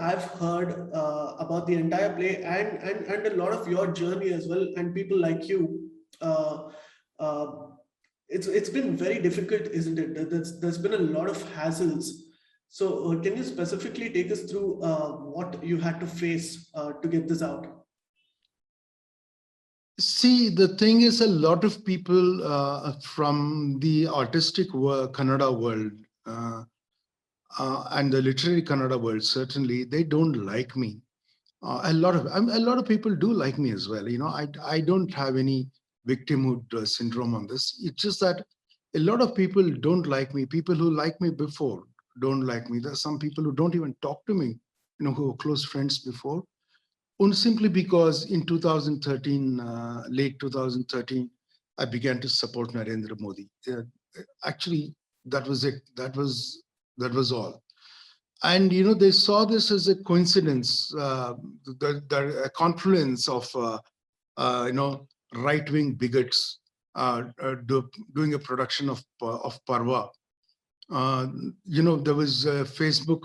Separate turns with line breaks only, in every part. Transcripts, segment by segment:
I've heard about the entire play and a lot of your journey as well, and people like you. Uh, uh, it's been very difficult, isn't it? There's been a lot of hassles. So can you specifically take us through what you had to face to get this out?
See, the thing is, a lot of people from the artistic world, Kannada world, and the literary Kannada world, certainly, they don't like me. A lot of people do like me as well. I don't have any victimhood syndrome on this. It's just that a lot of people don't like me. People who like me before don't like me. There are some people who don't even talk to me, who were close friends before. Only simply because in 2013, late 2013, I began to support Narendra Modi. Actually, that was it. That was all. And they saw this as a coincidence, a confluence of right-wing bigots doing a production of Parva. There was a Facebook.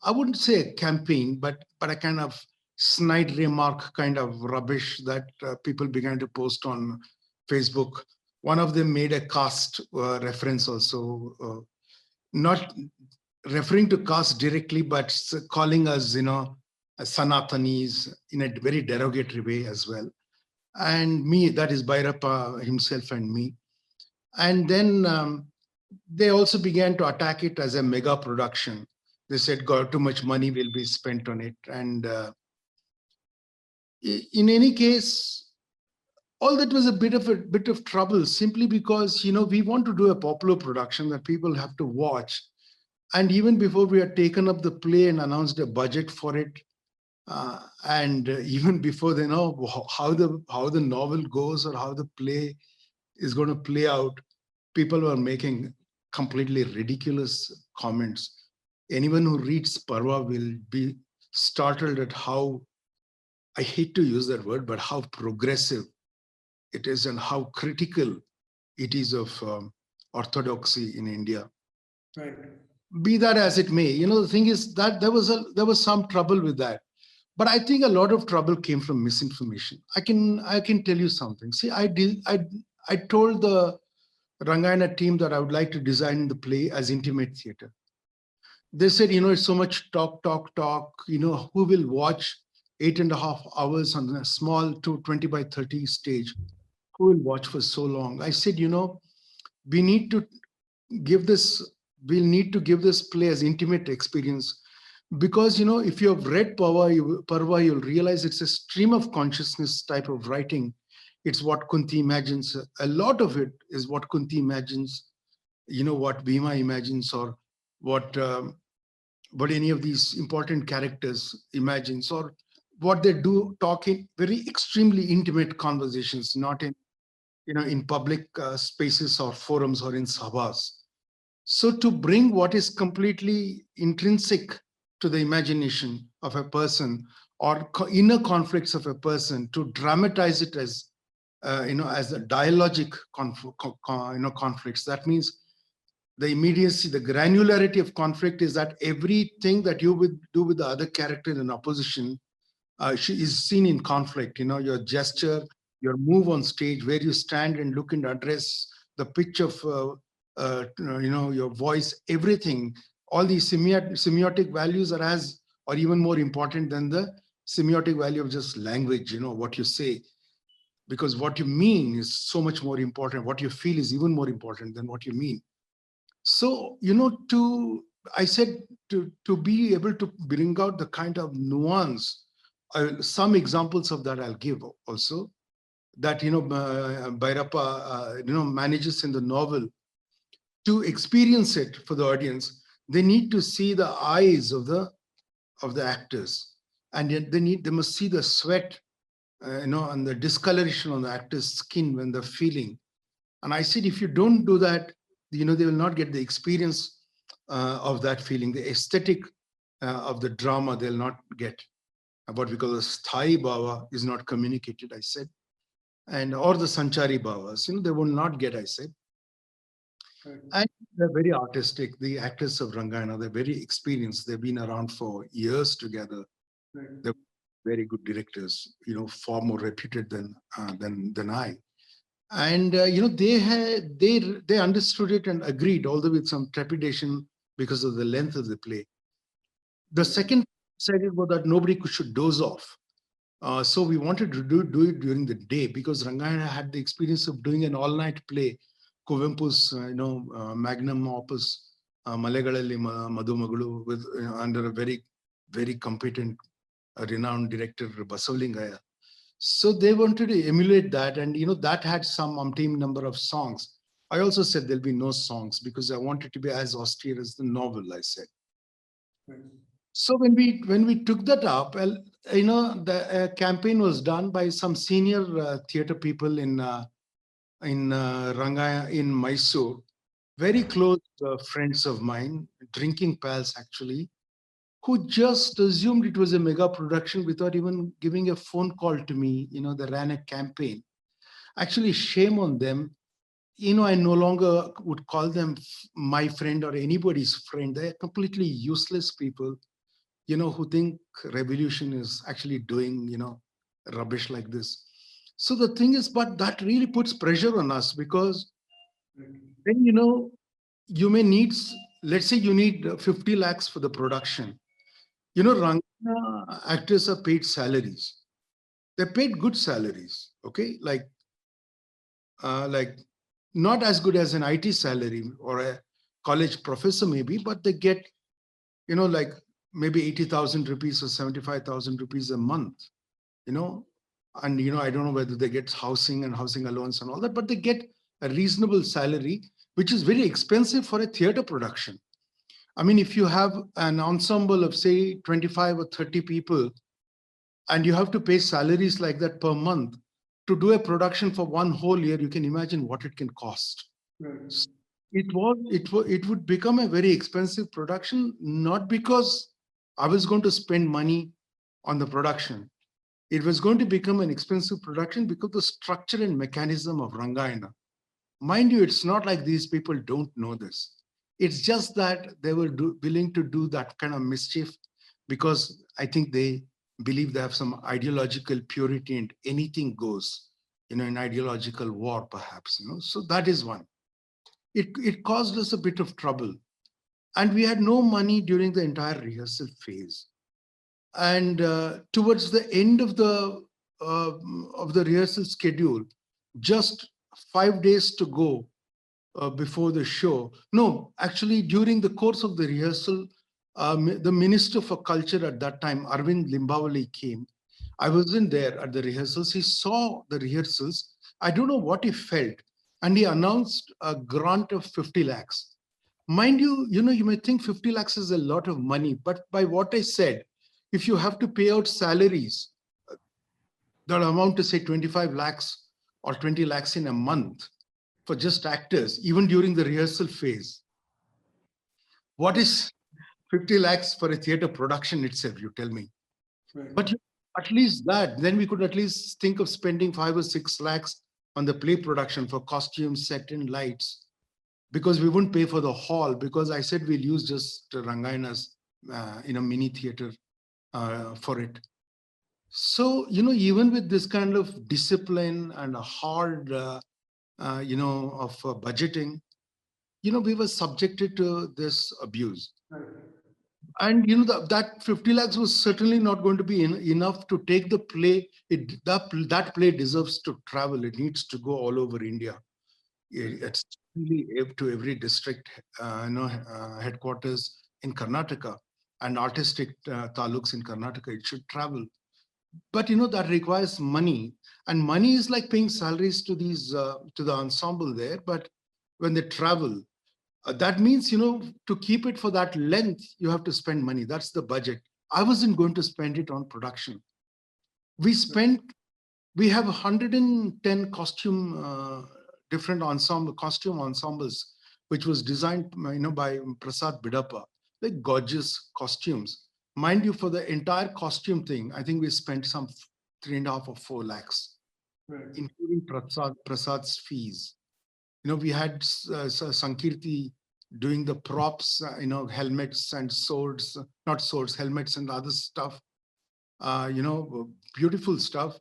I wouldn't say a campaign, but a kind of snide remark kind of rubbish that people began to post on Facebook. One of them made a caste reference also, not referring to caste directly, but calling us, Sanatanis in a very derogatory way as well. And me, that is Bhairappa himself and me. And then they also began to attack it as a mega production. They said, God, too much money will be spent on it. And in any case, all that was a bit of trouble, simply because, we want to do a popular production that people have to watch. And even before we had taken up the play and announced a budget for it, and even before they know how the novel goes or how the play is going to play out, people were making completely ridiculous comments. Anyone who reads Parva will be startled at how, I hate to use that word, but how progressive it is and how critical it is of orthodoxy in India.
Right.
Be that as it may, the thing is that there was some trouble with that. But I think a lot of trouble came from misinformation. I can tell you something. See, I told the Rangayana team that I would like to design the play as intimate theater. They said, it's so much talk. Who will watch 8.5 hours on a small 20 by 30 stage? Who will watch for so long? I said, we need to give this. We'll need to give this play as intimate experience, because if you have read Parva, you'll realize it's a stream of consciousness type of writing. It's what Kunti imagines. A lot of it is what Kunti imagines. What Bhima imagines, or what any of these important characters imagines, or what they do talk in very extremely intimate conversations, not in in public spaces or forums or in sabhas. So to bring what is completely intrinsic to the imagination of a person, or inner conflicts of a person, to dramatize it as as a dialogic conflicts. That means the immediacy, the granularity of conflict is that everything that you would do with the other character in opposition is seen in conflict. Your gesture, your move on stage, where you stand and look and address, the pitch of your voice, everything, all these semiotic values are as, or even more important than the semiotic value of just language, what you say, because what you mean is so much more important. What you feel is even more important than what you mean. So, I said to be able to bring out the kind of nuance, some examples of that I'll give also, that, Bhairappa, manages in the novel. To experience it for the audience, they need to see the eyes of the actors, and yet they must see the sweat, and the discoloration on the actor's skin when they're feeling. And I said, if you don't do that, they will not get the experience of that feeling, the aesthetic of the drama they'll not get. What we call the sthai bhava is not communicated, I said, or the sanchari bhavas, they will not get, I said.
Right.
And they're very artistic. The actors of Rangayana, they're very experienced. They've been around for years together.
Right.
They're very good directors, far more reputed than I. And they understood it and agreed, although with some trepidation because of the length of the play. The second decided was that nobody should doze off. So we wanted to do it during the day because Rangayana had the experience of doing an all-night play, Kuvempu's magnum opus, Malegalalli Madhumagalu, with under a very, very competent, renowned director, Basavalingaya. So they wanted to emulate that, and that had some umpteen number of songs. I also said there'll be no songs because I wanted to be as austere as the novel, I said.
Right.
So when we took that up, well, the campaign was done by some senior theater people in Rangaya in Mysore, very close friends of mine, drinking pals actually, who just assumed it was a mega production without even giving a phone call to me. They ran a campaign. Actually, shame on them. I no longer would call them my friend or anybody's friend. They're completely useless people, who think revolution is actually doing, rubbish like this. So the thing is, but that really puts pressure on us because then, you may need, let's say you need 50 lakhs for the production. Rangana actors are paid salaries. They're paid good salaries, okay? Like not as good as an IT salary or a college professor maybe, but they get, like maybe 80,000 rupees or 75,000 rupees a month, and, I don't know whether they get housing and housing allowance and all that, but they get a reasonable salary, which is very expensive for a theater production. I mean, if you have an ensemble of say 25 or 30 people, and you have to pay salaries like that per month to do a production for one whole year, you can imagine what it can cost.
Right.
It would become a very expensive production, not because I was going to spend money on the production. It was going to become an expensive production because the structure and mechanism of Rangayana. Mind you, it's not like these people don't know this. It's just that they were willing to do that kind of mischief because I think they believe they have some ideological purity and anything goes, in ideological war, perhaps. So that is one. It caused us a bit of trouble. And we had no money during the entire rehearsal phase. And towards the end of the rehearsal schedule, just 5 days to go before the show. No, actually, during the course of the rehearsal, the Minister for Culture at that time, Arvind Limbavali, came. I wasn't there at the rehearsals. He saw the rehearsals. I don't know what he felt. And he announced a grant of 50 lakhs. Mind you, you may think 50 lakhs is a lot of money, but by what I said, if you have to pay out salaries that amount to say 25 lakhs or 20 lakhs in a month for just actors, even during the rehearsal phase, what is 50 lakhs for a theater production itself, you tell me?
Right.
But at least that, then we could at least think of spending 5 or 6 lakhs on the play production for costumes, set and lights, because we wouldn't pay for the hall, because I said we'll use just Rangayana's mini theater for it. So, even with this kind of discipline and a hard, of budgeting, we were subjected to this abuse.
Right.
And, that 50 lakhs was certainly not going to be enough to take the play. That play deserves to travel. It needs to go all over India. It's really to every district, headquarters in Karnataka and artistic taluks in Karnataka. It should travel. But, that requires money. And money is like paying salaries to to the ensemble there. But when they travel, that means, to keep it for that length, you have to spend money. That's the budget. I wasn't going to spend it on production. We have 110 different costume ensembles, which was designed, by Prasad Bidappa, like gorgeous costumes. Mind you, for the entire costume thing, I think we spent some 3.5 or 4 lakhs,
Right.
including Prasad's fees. We had Sankirti doing the props, helmets and swords, not swords, helmets and other stuff, beautiful stuff,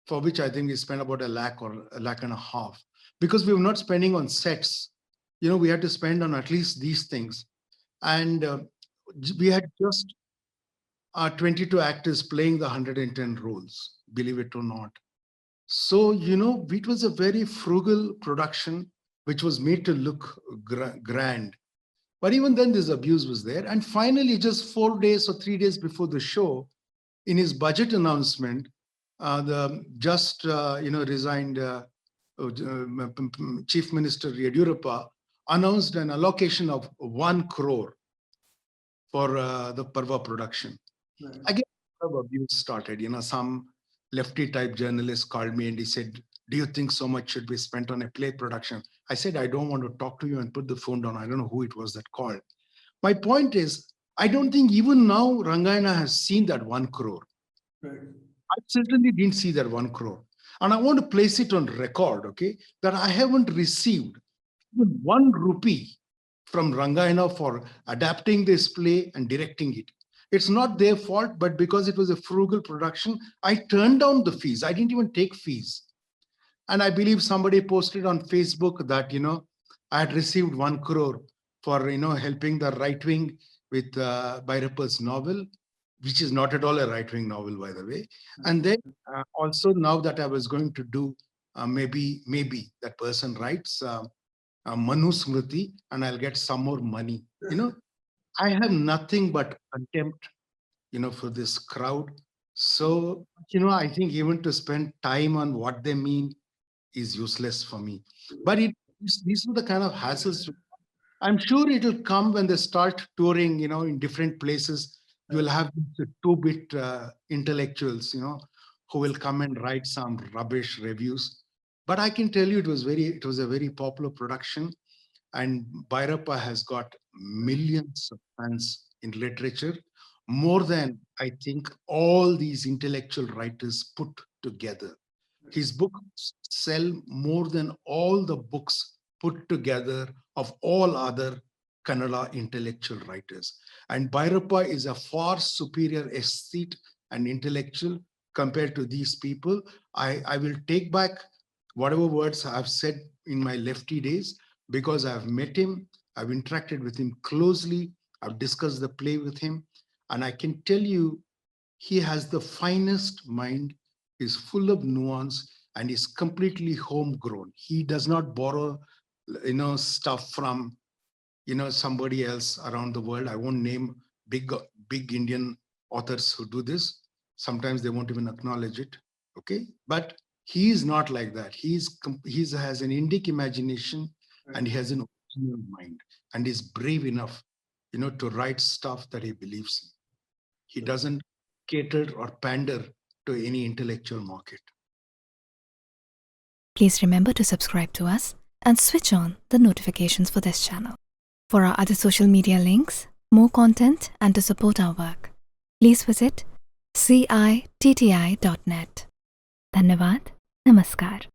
for which I think we spent about 1 lakh or 1.5 lakh, because we were not spending on sets. We had to spend on at least these things. And we had just 22 actors playing the 110 roles, believe it or not. So, it was a very frugal production, which was made to look grand. But even then, this abuse was there. And finally, just 4 days or 3 days before the show, in his budget announcement, the just resigned Chief Minister Yediyurappa announced an allocation of 1 crore for the Parva production.
Right.
Again, abuse started. Some lefty type journalist called me and he said, "Do you think so much should be spent on a play production?" I said, "I don't want to talk to you," and put the phone down. I don't know who it was that called. My point is, I don't think even now Rangayana has seen that 1 crore.
Right.
I certainly didn't see that 1 crore. And I want to place it on record, okay, that I haven't received even 1 rupee from Rangayana for adapting this play and directing it. It's not their fault, but because it was a frugal production, I turned down the fees. I didn't even take fees. And I believe somebody posted on Facebook that, I had received 1 crore for, helping the right wing with Bhairappa's novel, which is not at all a right-wing novel, by the way. And then also now that I was going to do, maybe that person writes Manu Smriti, and I'll get some more money. I have nothing but contempt, for this crowd. So, I think even to spend time on what they mean is useless for me. But these are the kind of hassles. I'm sure it will come when they start touring, in different places. You will have the 2-bit intellectuals, who will come and write some rubbish reviews. But I can tell you it was a very popular production. And Bhairappa has got millions of fans in literature, more than, I think, all these intellectual writers put together. His books sell more than all the books put together of all other Kannada intellectual writers. And Bhairappa is a far superior aesthete and intellectual compared to these people. I will take back whatever words I've said in my lefty days, because I've met him, I've interacted with him closely, I've discussed the play with him, and I can tell you, he has the finest mind, is full of nuance, and is completely homegrown. He does not borrow, stuff from, somebody else around the world. I won't name big Indian authors who do this. Sometimes they won't even acknowledge it. Okay, but he is not like that. He has an Indic imagination, and he has an original mind, and is brave enough, to write stuff that he believes in. He doesn't cater or pander to any intellectual market.
Please remember to subscribe to us and switch on the notifications for this channel. For our other social media links, more content, and to support our work, please visit citti.net. Dhanyavad. Namaskar.